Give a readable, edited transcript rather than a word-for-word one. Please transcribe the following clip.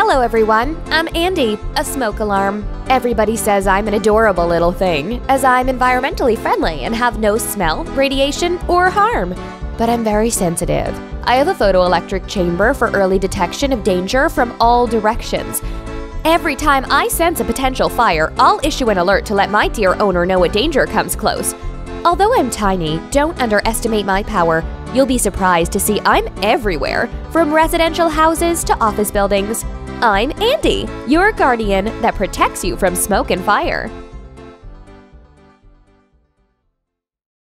Hello everyone, I'm Andy, a smoke alarm. Everybody says I'm an adorable little thing, as I'm environmentally friendly and have no smell, radiation, or harm. But I'm very sensitive. I have a photoelectric chamber for early detection of danger from all directions. Every time I sense a potential fire, I'll issue an alert to let my dear owner know a danger comes close. Although I'm tiny, don't underestimate my power. You'll be surprised to see I'm everywhere, from residential houses to office buildings. I'm Andy, your guardian that protects you from smoke and fire.